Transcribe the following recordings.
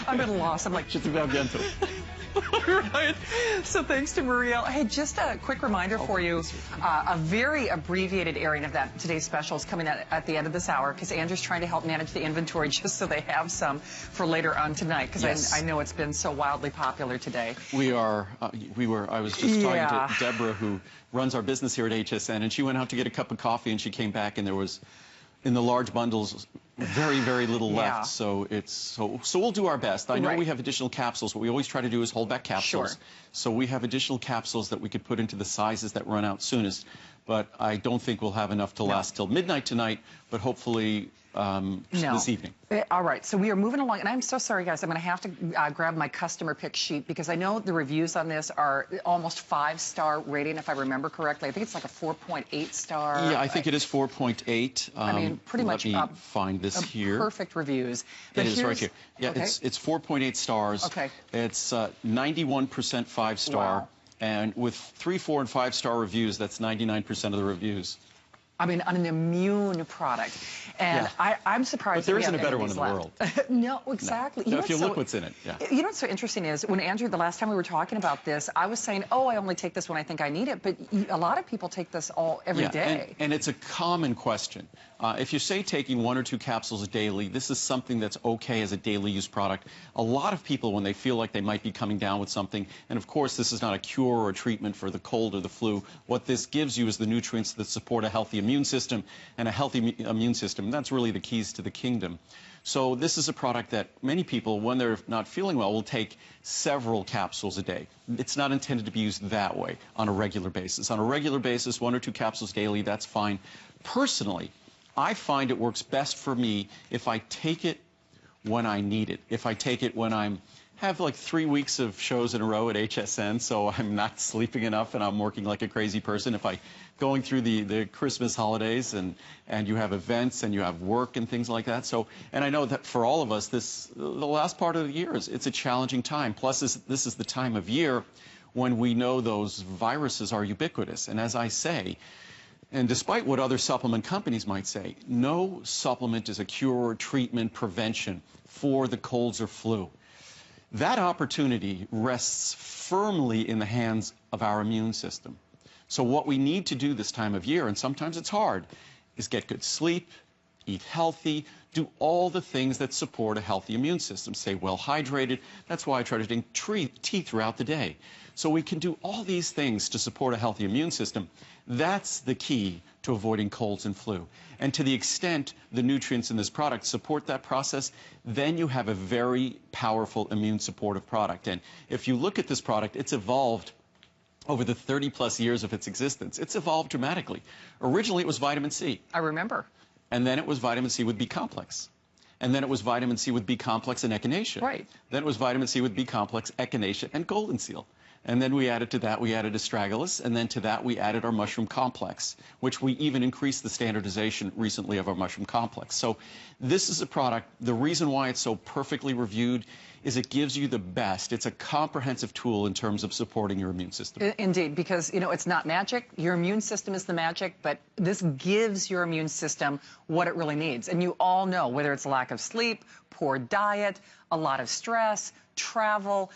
I'm at a loss. I'm like, right. So thanks to Marielle. Hey, just a quick reminder for you, a very abbreviated airing of that today's special is coming at the end of this hour because Andrew's trying to help manage the inventory just so they have some for later on tonight because I know it's been so wildly popular today. I was just talking to Deborah, who runs our business here at HSN, and she went out to get a cup of coffee and she came back and there was, in the large bundles, very, very little left. So we'll do our best. I know we have additional capsules. What we always try to do is hold back capsules. Sure. So we have additional capsules that we could put into the sizes that run out soonest. But I don't think we'll have enough to last till midnight tonight, but hopefully this evening. All right, so we are moving along, and I'm so sorry, guys. I'm going to have to grab my customer pick sheet because I know the reviews on this are almost 5-star rating, if I remember correctly. I think it's like a 4.8 star. Yeah, I think it is 4.8. I mean, pretty much. Let me find this here. Perfect reviews. But it is right here. Yeah, it's 4.8 stars. Okay. It's 91% 5-star. Wow. And with 3, 4, and 5-star reviews, that's 99% of the reviews. I mean, on an immune product. And I'm surprised. But there isn't a better one in the world. No, exactly. No, if you look what's in it. Yeah. You know what's so interesting is when Andrew, the last time we were talking about this, I was saying, oh, I only take this when I think I need it. But a lot of people take this every day. And it's a common question. If you say taking 1 or 2 capsules daily, this is something that's okay as a daily use product. A lot of people, when they feel like they might be coming down with something, and of course this is not a cure or a treatment for the cold or the flu, what this gives you is the nutrients that support a healthy immune system, and a healthy immune system, that's really the keys to the kingdom. So this is a product that many people, when they're not feeling well, will take several capsules a day. It's not intended to be used that way on a regular basis. On a regular basis, 1 or 2 capsules daily, that's fine. Personally, I find it works best for me if I take it when I need it. If I take it when I have like 3 weeks of shows in a row at HSN, so I'm not sleeping enough and I'm working like a crazy person. If I going through the Christmas holidays and you have events and you have work and things like that. So, and I know that for all of us, the last part of the year it's a challenging time. Plus, this is the time of year when we know those viruses are ubiquitous. And as I say, and despite what other supplement companies might say, no supplement is a cure, treatment, prevention for the colds or flu. That opportunity rests firmly in the hands of our immune system. So what we need to do this time of year, and sometimes it's hard, is get good sleep, eat healthy, do all the things that support a healthy immune system. Stay well hydrated. That's why I try to drink tea throughout the day. So we can do all these things to support a healthy immune system. That's the key to avoiding colds and flu. And to the extent the nutrients in this product support that process, then you have a very powerful immune supportive product. And if you look at this product, it's evolved over the 30-plus years of its existence. It's evolved dramatically. Originally, it was vitamin C. I remember. And then it was vitamin C with B-complex. And then it was vitamin C with B-complex and echinacea. Right. Then it was vitamin C with B-complex, echinacea, and golden seal. And then we added to that, we added astragalus, and then to that we added our mushroom complex, which we even increased the standardization recently of our mushroom complex. So this is a product, the reason why it's so perfectly reviewed is it gives you the best. It's a comprehensive tool in terms of supporting your immune system. Indeed, because, you know, it's not magic. Your immune system is the magic, but this gives your immune system what it really needs. And you all know, whether it's lack of sleep, poor diet, a lot of stress, travel,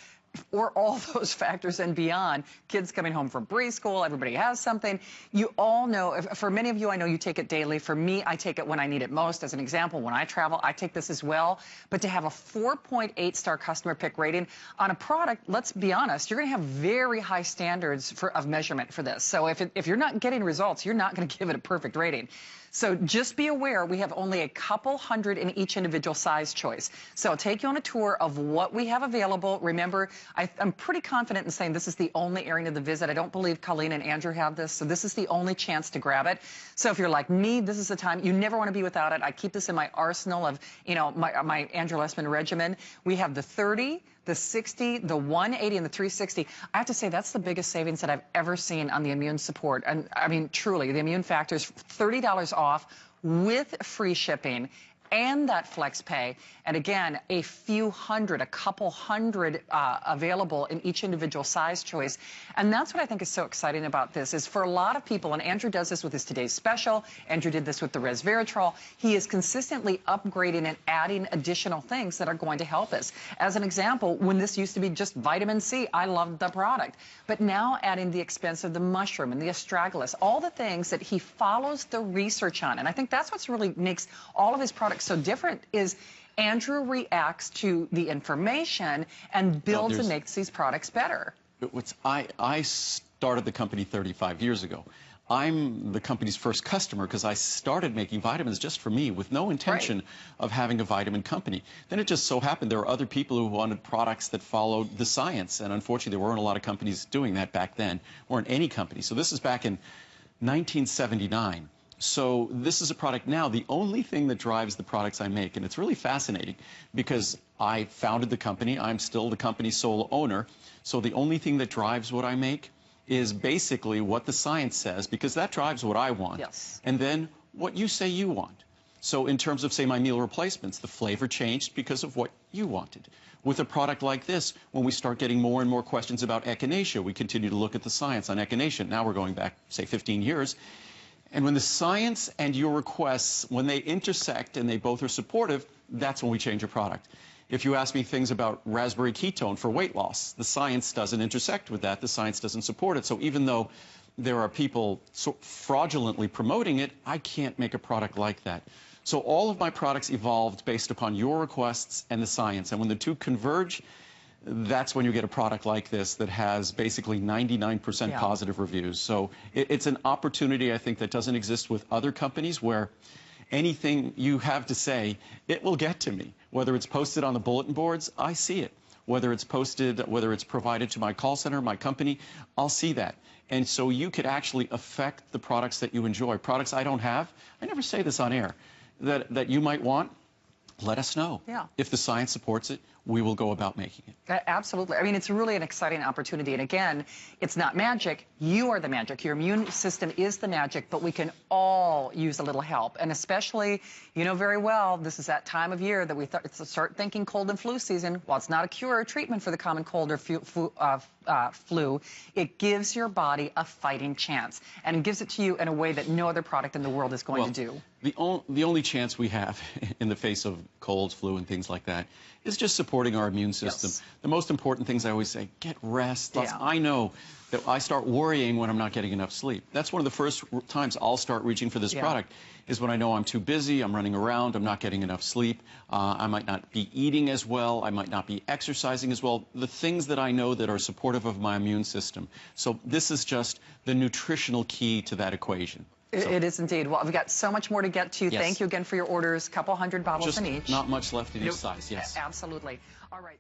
or all those factors and beyond, kids coming home from preschool, everybody has something. You all know, for many of you, I know you take it daily. For me, I take it when I need it most. As an example, when I travel, I take this as well. But to have a 4.8-star customer pick rating on a product, let's be honest, you're going to have very high standards of measurement for this. So if you're not getting results, you're not going to give it a perfect rating. So just be aware, we have only a couple hundred in each individual size choice. So I'll take you on a tour of what we have available. Remember, I'm pretty confident in saying this is the only airing of the visit. I don't believe Colleen and Andrew have this, so this is the only chance to grab it. So if you're like me, this is the time. You never want to be without it. I keep this in my arsenal of, you know, my Andrew Lessman regimen. We have the 30, the 60, the 180, and the 360. I have to say, that's the biggest savings that I've ever seen on the immune support. And I mean, truly, the immune factors, $30 off with free shipping. and that flex pay. And again, a few hundred, a couple hundred available in each individual size choice. And that's what I think is so exciting about this, is for a lot of people, and Andrew does this with his Today's Special, Andrew did this with the resveratrol, he is consistently upgrading and adding additional things that are going to help us. As an example, when this used to be just vitamin C, I loved the product. But now adding the expense of the mushroom and the astragalus, all the things that he follows the research on. And I think that's what's really makes all of his products so different, is Andrew reacts to the information and builds and makes these products better. I started the company 35 years ago. I'm the company's first customer because I started making vitamins just for me with no intention of having a vitamin company. Then it just so happened there were other people who wanted products that followed the science, and unfortunately there weren't a lot of companies doing that back then, weren't any company. So this is back in 1979. So this is a product now. The only thing that drives the products I make, and it's really fascinating because I founded the company, I'm still the company's sole owner, so the only thing that drives what I make is basically what the science says, because that drives what I want. Yes. And then what you say you want. So in terms of, say, my meal replacements, the flavor changed because of what you wanted. With a product like this, when we start getting more and more questions about echinacea, we continue to look at the science on echinacea. Now we're going back, say, 15 years. And when the science and your requests, when they intersect and they both are supportive, that's when we change a product. If you ask me things about raspberry ketone for weight loss, the science doesn't intersect with that. The science doesn't support it. So even though there are people fraudulently promoting it, I can't make a product like that. So all of my products evolved based upon your requests and the science. And when the two converge, that's when you get a product like this that has basically 99% positive reviews. So it's an opportunity, I think, that doesn't exist with other companies, where anything you have to say, it will get to me. Whether it's posted on the bulletin boards, I see it. Whether it's posted, whether it's provided to my call center, my company, I'll see that. And so you could actually affect the products that you enjoy. Products I don't have, I never say this on air, that you might want, let us know. Yeah. If the science supports it, we will go about making it. Absolutely. I mean, it's really an exciting opportunity. And again, it's not magic. You are the magic. Your immune system is the magic, but we can all use a little help. And especially, you know very well, this is that time of year that we start thinking cold and flu season. While it's not a cure or treatment for the common cold or flu, it gives your body a fighting chance. And it gives it to you in a way that no other product in the world is going to do. The only chance we have in the face of colds, flu, and things like that is just supporting our immune system. Yes. The most important things I always say, get rest. Yeah. I know that I start worrying when I'm not getting enough sleep. That's one of the first times I'll start reaching for this product, is when I know I'm too busy, I'm running around, I'm not getting enough sleep, I might not be eating as well, I might not be exercising as well, the things that I know that are supportive of my immune system. So this is just the nutritional key to that equation. It is indeed. Well, we've got so much more to get to. Yes. Thank you again for your orders. Couple hundred bottles in each. Not much left in each size, yes. Absolutely. All right.